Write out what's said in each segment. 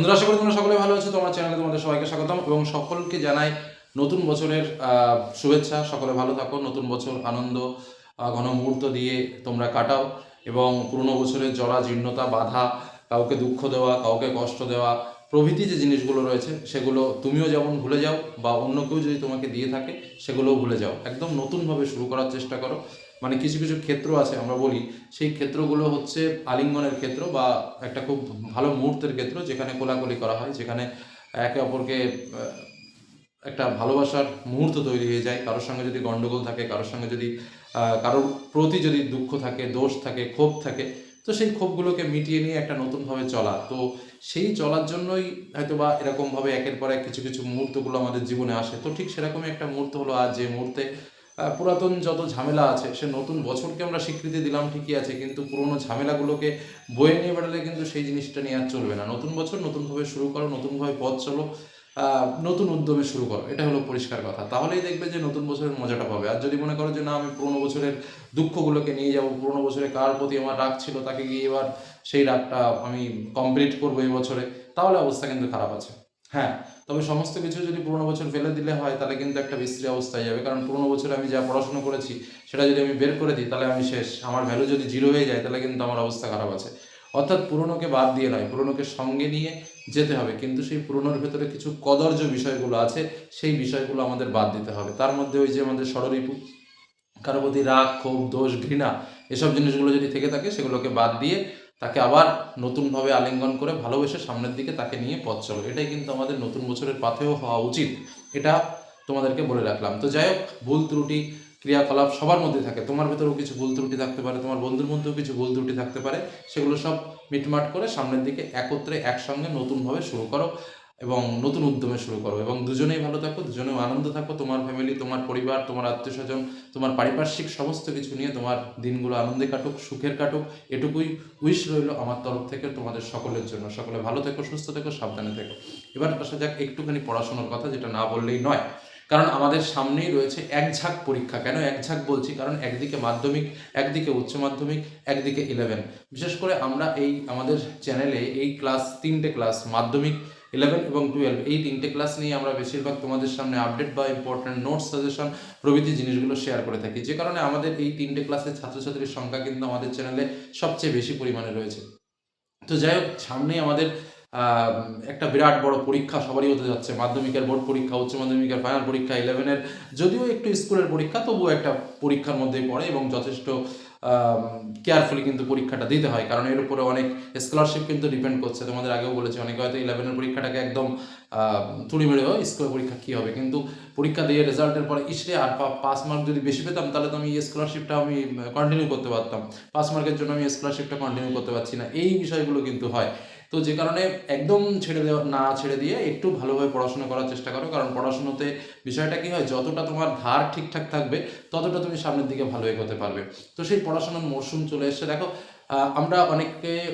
বন্ধুরা, আশা করি তোমরা সকলে ভালো আছো। তোমার চ্যানেলে তোমাদের সবাইকে স্বাগতম এবং সকলকে জানাই নতুন বছরের শুভেচ্ছা। সকলে ভালো থাকো, নতুন বছর আনন্দ ঘন মুহূর্ত দিয়ে তোমরা কাটাও এবং পুরনো বছরের জরা জীর্ণতা, বাধা, কাউকে দুঃখ দেওয়া, কাউকে কষ্ট দেওয়া প্রভৃতি যে জিনিসগুলো রয়েছে সেগুলো তুমিও যেমন ভুলে যাও বা অন্য কেউ যদি তোমাকে দিয়ে থাকে সেগুলোও ভুলে যাও। একদম নতুনভাবে শুরু করার চেষ্টা করো। মানে কিছু কিছু ক্ষেত্র আছে আমরা বলি, সেই ক্ষেত্রগুলো হচ্ছে আলিঙ্গনের ক্ষেত্র বা একটা খুব ভালো মুহূর্তের ক্ষেত্র, যেখানে কোলাকুলি করা হয়, যেখানে একে অপরকে একটা ভালোবাসার মুহূর্ত তৈরি হয়ে যায়। কারোর সঙ্গে যদি গণ্ডগোল থাকে, কারোর সঙ্গে যদি কারোর প্রতি যদি দুঃখ থাকে, দোষ থাকে, ক্ষোভ থাকে, তো সেই ক্ষোভগুলোকে মিটিয়ে নিয়ে একটা নতুনভাবে চলা। তো সেই চলার জন্যই হয়তো বা এরকমভাবে একের পর এক কিছু কিছু মুহূর্তগুলো আমাদের জীবনে আসে। তো ঠিক সেরকমই একটা মুহূর্ত হলো আজ, যে মুহূর্তে পুরাতন যত ঝামেলা আছে, সে নতুন বছরকে আমরা স্বীকৃতি দিলাম ঠিকই আছে, কিন্তু পুরোনো ঝামেলাগুলোকে বয়ে নিয়ে বেড়ালে কিন্তু সেই জিনিসটা নিয়ে আর চলবে না। নতুন বছর নতুনভাবে শুরু করো, নতুনভাবে পথ চলো, নতুন উদ্যমে শুরু করো, এটা হলো পরিষ্কার কথা। তাহলেই দেখবে যে নতুন বছরের মজাটা পাবে। আর যদি মনে করো যে না, আমি পুরোনো বছরের দুঃখগুলোকে নিয়ে যাবো, পুরোনো বছরে কার প্রতি আমার রাগ ছিল তাকে গিয়ে এবার সেই রাগটা আমি কমপ্লিট করবো এই বছরে, তাহলে অবস্থা কিন্তু খারাপ আছে। হ্যাঁ, তবে সমস্ত কিছু যদি পুরোনো বছর ফেলে দিলে হয় তাহলে কিন্তু একটা বিশ্রী অবস্থায় যাবে। কারণ পুরোনো বছরে আমি যা পড়াশোনা করেছি সেটা যদি আমি বের করে দিই তাহলে আমি শেষ। আমার ভ্যালু যদি জিরো হয়ে যায় তাহলে কিন্তু আমার অবস্থা খারাপ আছে। অর্থাৎ পুরোনোকে বাদ দিয়ে নয়, পুরোনোকে সঙ্গে নিয়ে যেতে হবে, কিন্তু সেই পুরোনোর ভেতরে কিছু কদর্য বিষয়গুলো আছে, সেই বিষয়গুলো আমাদের বাদ দিতে হবে। তার মধ্যে ওই যে আমাদের ষড়রিপু, কারো প্রতি রাগ, ক্ষোভ, দোষ, ঘৃণা, এসব জিনিসগুলো যদি থেকে থাকে সেগুলোকে বাদ দিয়ে তাকে আবার নতুনভাবে আলিঙ্গন করে ভালোবেসে সামনের দিকে তাকে নিয়ে পথ চলো। এটাই কিন্তু আমাদের নতুন বছরের পাথেয় হওয়া উচিত। এটা তোমাদেরকে বলে রাখলাম। তো যাই হোক, ভুল ত্রুটি, ক্রিয়াকলাপ সবার মধ্যে থাকে। তোমার ভেতরেও কিছু ভুল ত্রুটি থাকতে পারে, তোমার বন্ধুর মধ্যেও কিছু ভুল ত্রুটি থাকতে পারে। সেগুলো সব মিটমাট করে সামনের দিকে একত্রে একসঙ্গে নতুনভাবে শুরু করো এবং নতুন উদ্যমে শুরু করো এবং দুজনেই ভালো থাকো, দুজনেও আনন্দ থাকো। তোমার ফ্যামিলি, তোমার পরিবার, তোমার আত্মীয় স্বজন, তোমার পারিপার্শ্বিক সমস্ত কিছু নিয়ে তোমার দিনগুলো আনন্দে কাটুক, সুখের কাটুক, এটুকুই উইশ রইল আমার তরফ থেকে তোমাদের সকলের জন্য। সকলে ভালো থেকো, সুস্থ থেকো, সাবধানে থেকো। এবার আসা যাক একটুখানি পড়াশোনার কথা, যেটা না বললেই নয়। কারণ আমাদের সামনেই রয়েছে এক ঝাঁক পরীক্ষা। কেন এক ঝাঁক বলছি? কারণ একদিকে মাধ্যমিক, একদিকে উচ্চ মাধ্যমিক, একদিকে 11। বিশেষ করে আমরা এই আমাদের চ্যানেলে এই তিনটে ক্লাস, মাধ্যমিক, 11 এবং 12, এই তিনটে ক্লাস নিয়ে আমরা বেশিরভাগ তোমাদের সামনে আপডেট বা ইম্পর্টেন্ট নোটস, সাজেশন প্রভৃতি জিনিসগুলো শেয়ার করে থাকি। যে কারণে আমাদের এই তিনটে ক্লাসের ছাত্রছাত্রীর সংখ্যা কিন্তু আমাদের চ্যানেলে সবচেয়ে বেশি পরিমাণে রয়েছে। তো যাই হোক, সামনেই আমাদের একটা বিরাট বড় পরীক্ষা সবারই হতে যাচ্ছে। মাধ্যমিকের বোর্ড পরীক্ষা, উচ্চ মাধ্যমিকের ফাইনাল পরীক্ষা, 11-এর যদিও একটু স্কুলের পরীক্ষা, তবুও একটা পরীক্ষার মধ্যেই পড়ে এবং যথেষ্ট কেয়ারফুলি কিন্তু পরীক্ষাটা দিতে হয়। কারণ এর উপরে অনেক স্কলারশিপ কিন্তু ডিপেন্ড করছে। তোমাদের আগেও বলেছি, অনেকে হয়তো 11-এর পরীক্ষাটাকে একদম তুড়ি মেরে স্কুলের পরীক্ষা কী হবে, কিন্তু পরীক্ষা দিয়ে রেজাল্টের পরে ইসরে আর পাস মার্ক যদি বেশি পেতাম তাহলে তো আমি এই স্কলারশিপটা আমি কন্টিনিউ করতে পারতাম, পাস মার্কের জন্য আমি স্কলারশিপটা কন্টিনিউ করতে পারছি না। এই বিষয়গুলো কিন্তু হয়। তো যে কারণে একদম ছেড়ে দিয়ে একটু ভালোভাবে পড়াশোনা করার চেষ্টা করো। কারণ পড়াশোনাতে বিষয়টা কী হয়, যতটা তোমার ধার ঠিকঠাক থাকবে ততটা তুমি সামনের দিকে ভালো এগোতে পারবে। তো সেই পড়াশোনার মরশুম চলে এসছে। দেখো, আমরা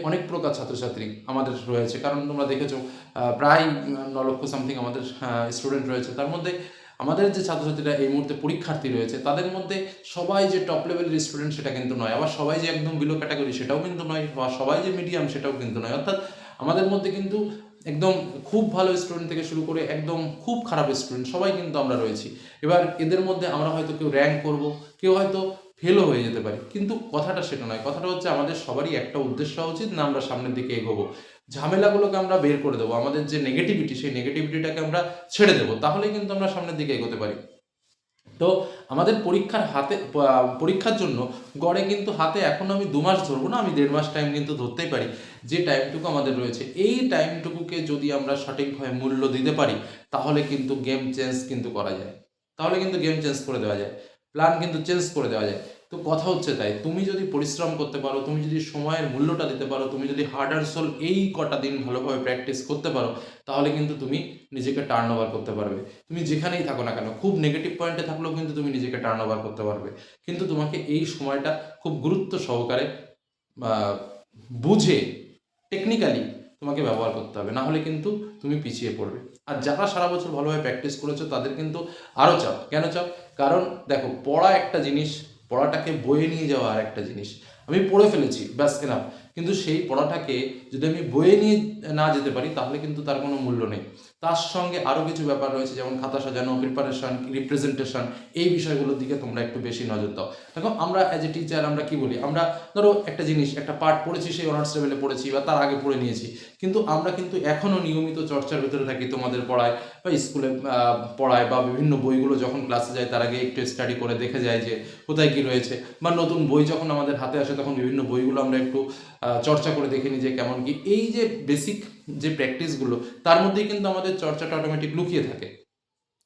অনেক প্রকার ছাত্রছাত্রী আমাদের রয়েছে। কারণ তোমরা দেখেছো প্রায় 9 লক্ষ সামথিং আমাদের স্টুডেন্ট রয়েছে। তার মধ্যে আমাদের যে ছাত্রছাত্রীরা এই মুহূর্তে পরীক্ষার্থী রয়েছে, তাদের মধ্যে সবাই যে টপ লেভেলের স্টুডেন্ট সেটা কিন্তু নয়, আবার সবাই যে একদম বিলো ক্যাটাগরি সেটাও কিন্তু নয়, বা সবাই যে মিডিয়াম সেটাও কিন্তু নয়। অর্থাৎ আমাদের মধ্যে কিন্তু একদম খুব ভালো স্টুডেন্ট থেকে শুরু করে একদম খুব খারাপ স্টুডেন্ট সবাই কিন্তু আমরা রয়েছি। এবার এদের মধ্যে আমরা হয়তো কেউ র্যাঙ্ক করব, কেউ হয়তো ফেলও হয়ে যেতে পারি, কিন্তু কথাটা সেটা নয়। কথাটা হচ্ছে আমাদের সবারই একটা উদ্দেশ্য উচিত, না আমরা সামনের দিকে এগোবো, ঝামেলাগুলোকে আমরা বের করে দেবো, আমাদের যে নেগেটিভিটি সেই নেগেটিভিটিটাকে আমরা ছেড়ে দেবো, তাহলে কিন্তু আমরা সামনের দিকে এগোতে পারি। তো আমাদের পরীক্ষার জন্য গড়ে কিন্তু হাতে এখন আমি 2 মাস ধরবো না, আমি 1.5 মাস টাইম কিন্তু ধরতেই পারি। যে টাইমটুকু আমাদের রয়েছে, এই টাইমটুকুকে যদি আমরা সঠিকভাবে মূল্য দিতে পারি তাহলে কিন্তু গেম চেঞ্জ কিন্তু করা যায়, তাহলে কিন্তু গেম চেঞ্জ করে দেওয়া যায়, প্ল্যান কিন্তু চেঞ্জ করে দেওয়া যায়। তো কথা হচ্ছে তাই, তুমি যদি পরিশ্রম করতে পারো, তুমি যদি সময়ের মূল্যটা দিতে পারো, তুমি যদি হার্ড অ্যান্ড সোল এই কটা দিন ভালোভাবে প্র্যাকটিস করতে পারো, তাহলে কিন্তু তুমি নিজেকে টার্ন ওভার করতে পারবে। তুমি যেখানেই থাকো না কেন, খুব নেগেটিভ পয়েন্টে থাকলেও কিন্তু তুমি নিজেকে টার্ন ওভার করতে পারবে। কিন্তু তোমাকে এই সময়টা খুব গুরুত্ব সহকারে বুঝে টেকনিক্যালি তোমাকে ব্যবহার করতে হবে, না হলে কিন্তু তুমি পিছিয়ে পড়বে। আর যারা সারা বছর ভালোভাবে প্র্যাকটিস করেছো তাদের কিন্তু আরও চাপ। কেন চাপ? কারণ দেখো, পড়া একটা জিনিস, পড়াটাকে বয়ে নিয়ে যাওয়া আর একটা জিনিস। আমি পড়ে ফেলেছি, ব্যাস এনাফ। কিন্তু সেই পড়াটাকে যদি আমি বয়ে নিয়ে না যেতে পারি তাহলে কিন্তু তার কোনো মূল্য নেই। তার সঙ্গে আরও কিছু ব্যাপার রয়েছে, যেমন খাতা সাজানো, প্রিপারেশন, রিপ্রেজেন্টেশন, এই বিষয়গুলোর দিকে তোমরা একটু বেশি নজর দাও। দেখো আমরা অ্যাজ এ টিচার আমরা কি বলি, আমরা ধরো একটা জিনিস, একটা পার্ট পড়েছি, সেই অনার্স লেভেলে পড়েছি বা তার আগে পড়ে নিয়েছি, কিন্তু আমরা কিন্তু এখনও নিয়মিত চর্চার ভেতরে থাকি। তোমাদের পড়ায় বা স্কুলে পড়ায় বা বিভিন্ন বইগুলো যখন ক্লাসে যায় তার আগে একটু স্টাডি করে দেখে যায় যে কোথায় কী রয়েছে, বা নতুন বই যখন আমাদের হাতে আসে তখন বিভিন্ন বইগুলো আমরা একটু চর্চা করে দেখে নিই যে কেমন কি। এই যে বেসিক যে প্র্যাকটিসগুলো, তার মধ্যেই কিন্তু আমাদের চর্চাটা অটোমেটিক লুকিয়ে থাকে।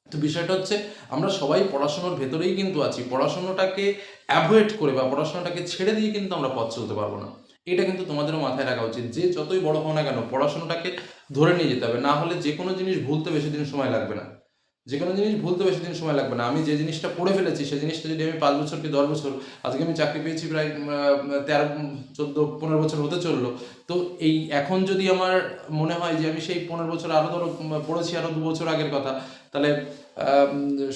তো বিষয়টা হচ্ছে আমরা সবাই পড়াশোনার ভেতরেই কিন্তু আছি, পড়াশোনাটাকে অ্যাভয়েড করে বা পড়াশোনাটাকে ছেড়ে দিয়ে কিন্তু আমরা পথ চলতে পারবো না। এটা কিন্তু তোমাদেরও মাথায় রাখা উচিত যে যতই বড় হও না কেন পড়াশোনাটাকে ধরে নিয়ে যেতে হবে, না হলে যে কোনো জিনিস ভুলতে বেশি দিন সময় লাগবে না। যে কোনো জিনিস ভুলতে বেশি দিন সময় লাগবে না। আমি যে জিনিসটা পড়ে ফেলেছি সেই জিনিসটা যদি আমি 5 বছর কি 10 বছর, আজকে আমি চাকরি পেয়েছি প্রায় 13, 14, 15 বছর হতে চললো। তো এই এখন যদি আমার মনে হয় যে আমি সেই 15 বছর আরও ধরো পড়েছি আরও 2 বছর আগের কথা, তাহলে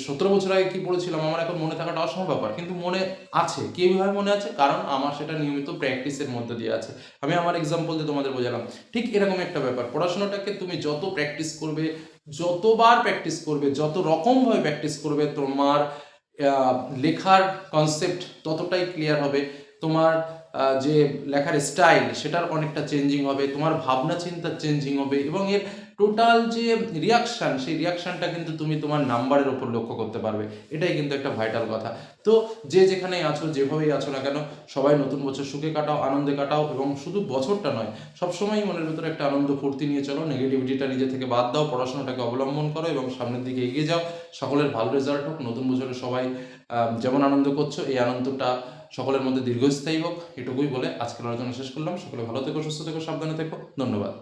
17 বছর আগে কি পড়েছিলাম আমার এখন মনে থাকাটা অসম্ভব ব্যাপার, কিন্তু মনে আছে। কীভাবে মনে আছে? কারণ আমার সেটা নিয়মিত প্র্যাকটিসের মধ্যে দিয়ে আছে। আমি আমার এক্সাম্পল দিয়ে তোমাদের বোঝালাম। ঠিক এরকম একটা ব্যাপার, পড়াশোনাটাকে তুমি যত প্র্যাকটিস করবে, যতবার প্র্যাকটিস করবে, যত রকমভাবে প্র্যাকটিস করবে, তোমার লেখার কনসেপ্ট ততটাই ক্লিয়ার হবে। তোমার যে লেখার স্টাইল সেটার অনেকটা চেঞ্জিং হবে, তোমার ভাবনা চিন্তার চেঞ্জিং হবে, এবং এর টোটাল যে রিয়াকশান, সেই রিয়াকশানটা কিন্তু তুমি তোমার নাম্বারের ওপর লক্ষ্য করতে পারবে। এটাই কিন্তু একটা ভাইটাল কথা। তো যে যেখানেই আছো, যেভাবেই আছো না কেন, সবাই নতুন বছর সুখে কাটাও, আনন্দে কাটাও, এবং শুধু বছরটা নয়, সবসময় মনের ভেতরে একটা আনন্দ ফুর্তি নিয়ে চলো। নেগেটিভিটিটা নিজে থেকে বাদ দাও, পড়াশোনাটাকে অবলম্বন করো এবং সামনের দিকে এগিয়ে যাও। সকলের ভালো রেজাল্ট হোক। নতুন বছরে সবাই যেমন আনন্দ করছো, এই আনন্দটা সকলের মধ্যে দীর্ঘস্থায়ী হোক। এটুকুই বলে আজকের আলোচনা শেষ করলাম। সকলে ভালো থেকো, সুস্থ থেকো, সাবধানে থেকো। ধন্যবাদ।